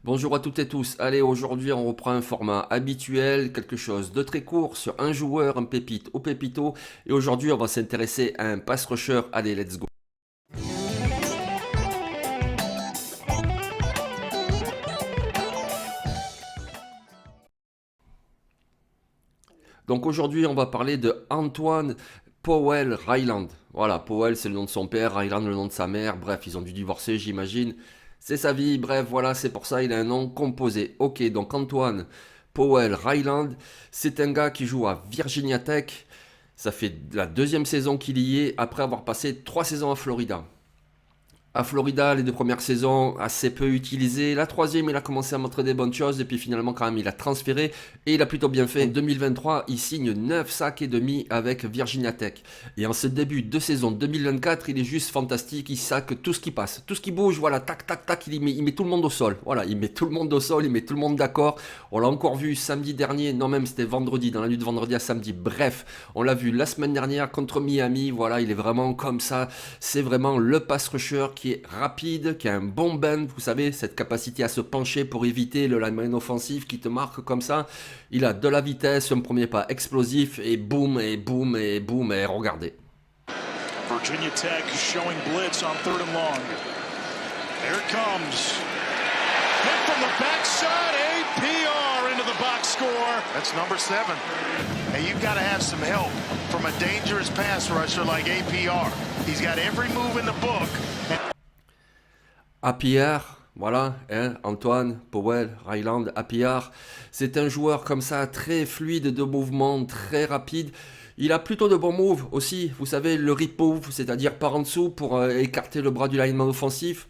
Bonjour à toutes et tous. Allez, aujourd'hui on reprend un format habituel, quelque chose de très court sur un joueur, un pépite ou pépito. Et aujourd'hui on va s'intéresser à un pass rusher. Allez, let's go. Donc aujourd'hui on va parler de Antoine Powell Ryland. Voilà, Powell c'est le nom de son père, Ryland le nom de sa mère. Bref, ils ont dû divorcer, j'imagine. C'est sa vie, bref, voilà, c'est pour ça il a un nom composé. Ok, donc Antoine Powell Ryland, c'est un gars qui joue à Virginia Tech. Ça fait la deuxième saison qu'il y est après avoir passé 3 saisons à Florida. À Florida, les 2 premières saisons, assez peu utilisées. La troisième, il a commencé à montrer des bonnes choses. Et puis finalement, quand même, il a transféré. Et il a plutôt bien fait. En 2023, il signe 9 sacs et demi avec Virginia Tech. Et en ce début de saison 2024, il est juste fantastique. Il sac tout ce qui passe. Tout ce qui bouge, voilà, tac, tac, tac. Il met tout le monde au sol. Voilà, il met tout le monde au sol. Il met tout le monde d'accord. On l'a encore vu samedi dernier. Non, même c'était vendredi, dans la nuit de vendredi à samedi. Bref, on l'a vu la semaine dernière contre Miami. Voilà, il est vraiment comme ça. C'est vraiment le pass rusher qui est rapide, qui a un bon bend, vous savez, cette capacité à se pencher pour éviter le lineman offensif qui te marque comme ça. Il a de la vitesse, un premier pas explosif, et boum, et boum, et boum, et regardez. Virginia Tech showing blitz on 3rd and long. There it comes. Hit from the backside, APR into the box score. That's number 7. And you've got to have some help from a dangerous pass rusher like APR. He's got every move in the book. APR, voilà, hein, Antoine, Powell, Ryland, APR, c'est un joueur comme ça, très fluide de mouvement, très rapide. Il a plutôt de bons moves aussi, vous savez, le rip move, c'est-à-dire par en dessous pour écarter le bras du lineman offensif.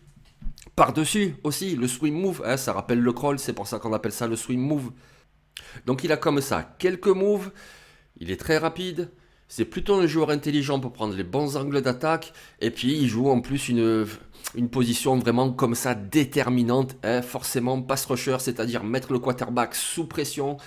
Par-dessus aussi, le swing move, hein, ça rappelle le crawl, c'est pour ça qu'on appelle ça le swing move. Donc il a comme ça quelques moves, il est très rapide, c'est plutôt un joueur intelligent pour prendre les bons angles d'attaque, et puis il joue en plus une position vraiment comme ça déterminante, hein, forcément pass rusher, c'est-à-dire mettre le quarterback sous pression.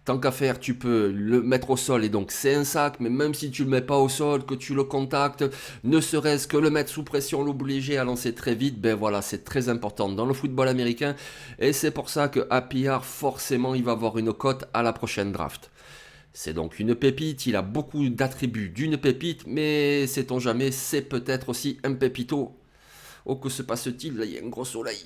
Tant qu'à faire, tu peux le mettre au sol et donc c'est un sac, mais même si tu le mets pas au sol, que tu le contactes, ne serait-ce que le mettre sous pression, l'obliger à lancer très vite, ben voilà, c'est très important dans le football américain et c'est pour ça que APR, forcément, il va avoir une cote à la prochaine draft. C'est donc une pépite, il a beaucoup d'attributs d'une pépite, mais sait-on jamais, c'est peut-être aussi un pépito. Oh, que se passe-t-il? Là, il y a un gros soleil.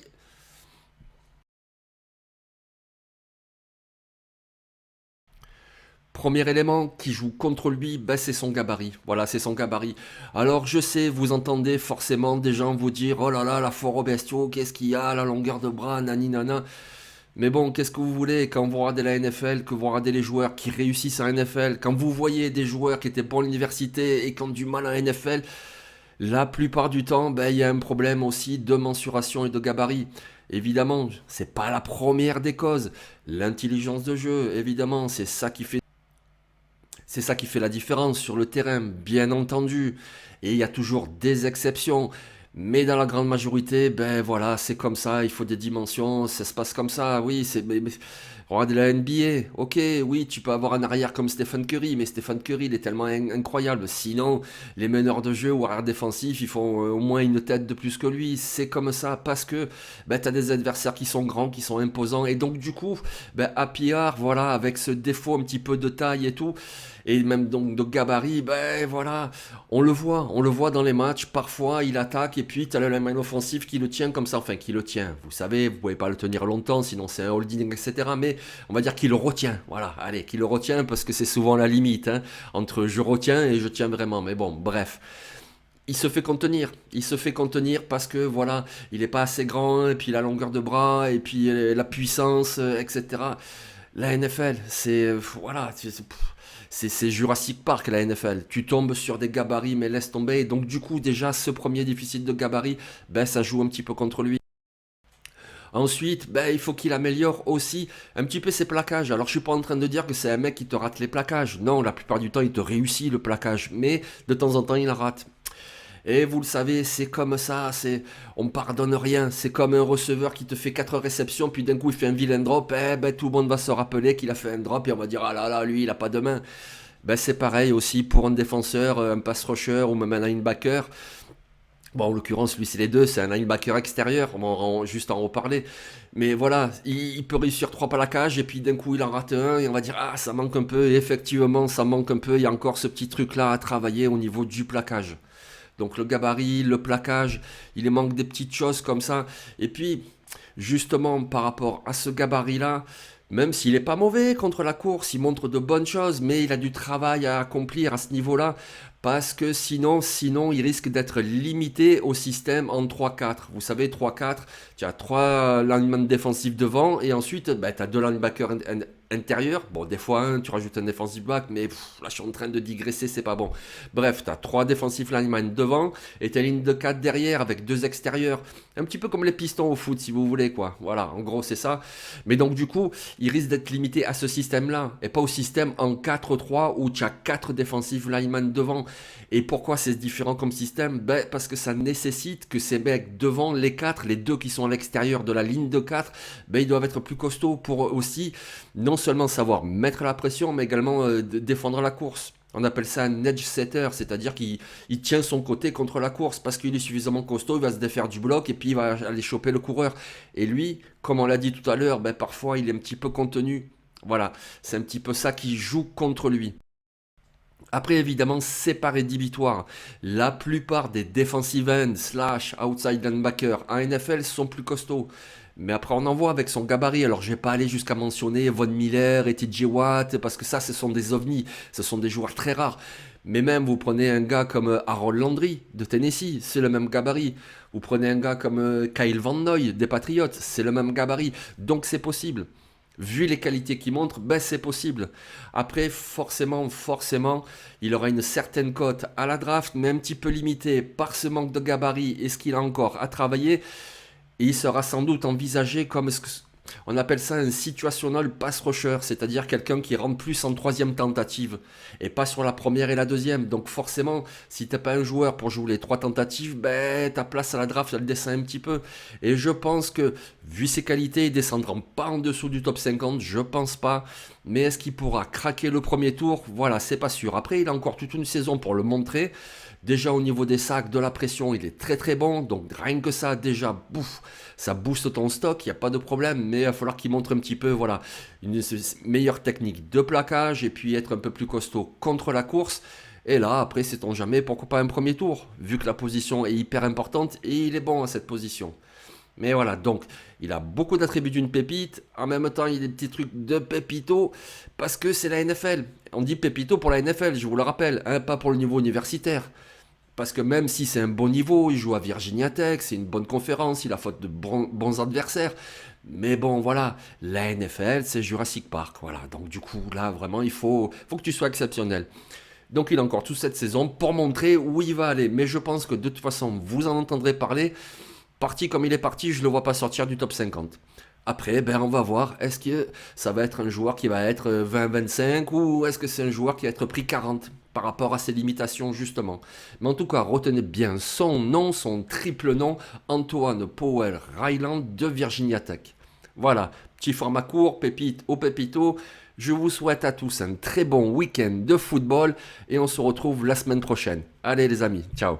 Premier élément qui joue contre lui, ben c'est son gabarit. Voilà, c'est son gabarit. Alors je sais, vous entendez forcément des gens vous dire oh là là, la foire aux bestiaux, qu'est-ce qu'il y a, la longueur de bras, nani nana. Mais bon, qu'est-ce que vous voulez quand vous regardez la NFL, que vous regardez les joueurs qui réussissent en NFL, quand vous voyez des joueurs qui étaient bons à l'université et qui ont du mal en NFL, la plupart du temps, ben, il y a un problème aussi de mensuration et de gabarit. Évidemment, c'est pas la première des causes. L'intelligence de jeu, évidemment, c'est ça qui fait la différence sur le terrain, bien entendu. Et il y a toujours des exceptions. Mais dans la grande majorité, ben voilà, c'est comme ça, il faut des dimensions, ça se passe comme ça, oui, regardez la NBA, ok, oui, tu peux avoir un arrière comme Stephen Curry, mais Stephen Curry, il est tellement incroyable. Sinon, les meneurs de jeu ou arrière défensifs, ils font au moins une tête de plus que lui. C'est comme ça, parce que ben, tu as des adversaires qui sont grands, qui sont imposants, et donc du coup, ben, APR, voilà, avec ce défaut un petit peu de taille et tout, et même donc de gabarit, ben voilà, on le voit dans les matchs, parfois il attaque et puis tu as le lineman offensif qui le tient comme ça, enfin qui le tient, vous savez, vous pouvez pas le tenir longtemps, sinon c'est un holding, etc. Mais on va dire qu'il le retient, voilà, allez, qu'il le retient parce que c'est souvent la limite, hein, entre je retiens et je tiens vraiment, mais bon, bref. Il se fait contenir parce que voilà, il n'est pas assez grand, et puis la longueur de bras, et puis la puissance, etc. La NFL, voilà, c'est Jurassic Park la NFL. Tu tombes sur des gabarits, mais laisse tomber. Et donc du coup, déjà, ce premier déficit de gabarit, ben ça joue un petit peu contre lui. Ensuite, ben, il faut qu'il améliore aussi un petit peu ses plaquages. Alors, je suis pas en train de dire que c'est un mec qui te rate les plaquages. Non, la plupart du temps, il te réussit le plaquage. Mais de temps en temps, il la rate. Et vous le savez, c'est comme ça, on pardonne rien. C'est comme un receveur qui te fait 4 réceptions, puis d'un coup il fait un vilain drop, eh ben tout le monde va se rappeler qu'il a fait un drop et on va dire ah là là, lui il a pas de main. Ben c'est pareil aussi pour un défenseur, un pass rusher ou même un linebacker. Bon, en l'occurrence, lui, c'est les deux. C'est un linebacker extérieur. Juste en reparler. Mais voilà, il peut réussir 3 plaquages et puis d'un coup, il en rate un et on va dire, ah, ça manque un peu. Et effectivement, ça manque un peu. Il y a encore ce petit truc-là à travailler au niveau du plaquage. Donc le gabarit, le plaquage, il manque des petites choses comme ça. Et puis, justement, par rapport à ce gabarit-là, même s'il n'est pas mauvais contre la course, il montre de bonnes choses, mais il a du travail à accomplir à ce niveau-là, parce que sinon, il risque d'être limité au système en 3-4. Vous savez, 3-4, tu as 3 linemen défensifs devant, et ensuite, ben, tu as 2 linebackers intérieurs. Bon, des fois, tu rajoutes un defensive back, mais là, je suis en train de digresser, c'est pas bon. Bref, tu as 3 defensive linemen devant, et tu as une ligne de 4 derrière, avec 2 extérieurs. Un petit peu comme les pistons au foot, si vous voulez, quoi. Voilà, en gros, c'est ça. Mais donc, du coup, il risque d'être limité à ce système-là, et pas au système en 4-3, où tu as 4 defensive linemen devant. Et pourquoi c'est différent comme système? Ben, parce que ça nécessite que ces mecs devant les 4, les 2 qui sont à l'extérieur de la ligne de 4, ben, ils doivent être plus costauds pour aussi non seulement savoir mettre la pression, mais également défendre la course. On appelle ça un edge setter, c'est-à-dire qu'il tient son côté contre la course parce qu'il est suffisamment costaud, il va se défaire du bloc et puis il va aller choper le coureur. Et lui, comme on l'a dit tout à l'heure, ben, parfois il est un petit peu contenu. Voilà, c'est un petit peu ça qui joue contre lui. Après, évidemment, c'est pas rédhibitoire. La plupart des defensive ends slash outside linebacker en NFL sont plus costauds. Mais après, on en voit avec son gabarit. Alors, je vais pas aller jusqu'à mentionner Von Miller et TJ Watt, parce que ça, ce sont des ovnis. Ce sont des joueurs très rares. Mais même, vous prenez un gars comme Harold Landry de Tennessee, c'est le même gabarit. Vous prenez un gars comme Kyle Van Noy des Patriots, c'est le même gabarit. Donc, c'est possible. Vu les qualités qu'il montre, ben c'est possible. Après, forcément, il aura une certaine cote à la draft, mais un petit peu limitée par ce manque de gabarit et ce qu'il a encore à travailler. Et il sera sans doute envisagé comme on appelle ça un situational pass rusher, c'est-à-dire quelqu'un qui rentre plus en troisième tentative et pas sur la première et la deuxième. Donc forcément, si t'es pas un joueur pour jouer les 3 tentatives, ben ta place à la draft elle descend un petit peu. Et je pense que vu ses qualités, il descendra pas en dessous du top 50, je pense pas. Mais est-ce qu'il pourra craquer le premier tour? Voilà, c'est pas sûr. Après, il a encore toute une saison pour le montrer. Déjà au niveau des sacs, de la pression, il est très très bon. Donc rien que ça, déjà, bouf, ça booste ton stock, il n'y a pas de problème. Mais il va falloir qu'il montre un petit peu, voilà, une meilleure technique de plaquage et puis être un peu plus costaud contre la course. Et là, après, sait-on jamais, pourquoi pas un premier tour, vu que la position est hyper importante et il est bon à cette position. Mais voilà, donc il a beaucoup d'attributs d'une pépite. En même temps, il y a des petits trucs de pépito parce que c'est la NFL. On dit pépito pour la NFL, je vous le rappelle, hein, pas pour le niveau universitaire. Parce que même si c'est un bon niveau, il joue à Virginia Tech, c'est une bonne conférence, il a faute de bons adversaires. Mais bon, voilà, la NFL, c'est Jurassic Park. Voilà, donc du coup, là, vraiment, il faut que tu sois exceptionnel. Donc il a encore toute cette saison pour montrer où il va aller. Mais je pense que de toute façon, vous en entendrez parler. Parti comme il est parti, je ne le vois pas sortir du top 50. Après, ben, on va voir, est-ce que ça va être un joueur qui va être 20-25 ou est-ce que c'est un joueur qui va être pris 40 par rapport à ses limitations justement. Mais en tout cas, retenez bien son nom, son triple nom, Antoine Powell Ryland de Virginia Tech. Voilà, petit format court, pépite au pépito. Je vous souhaite à tous un très bon week-end de football et on se retrouve la semaine prochaine. Allez les amis, ciao.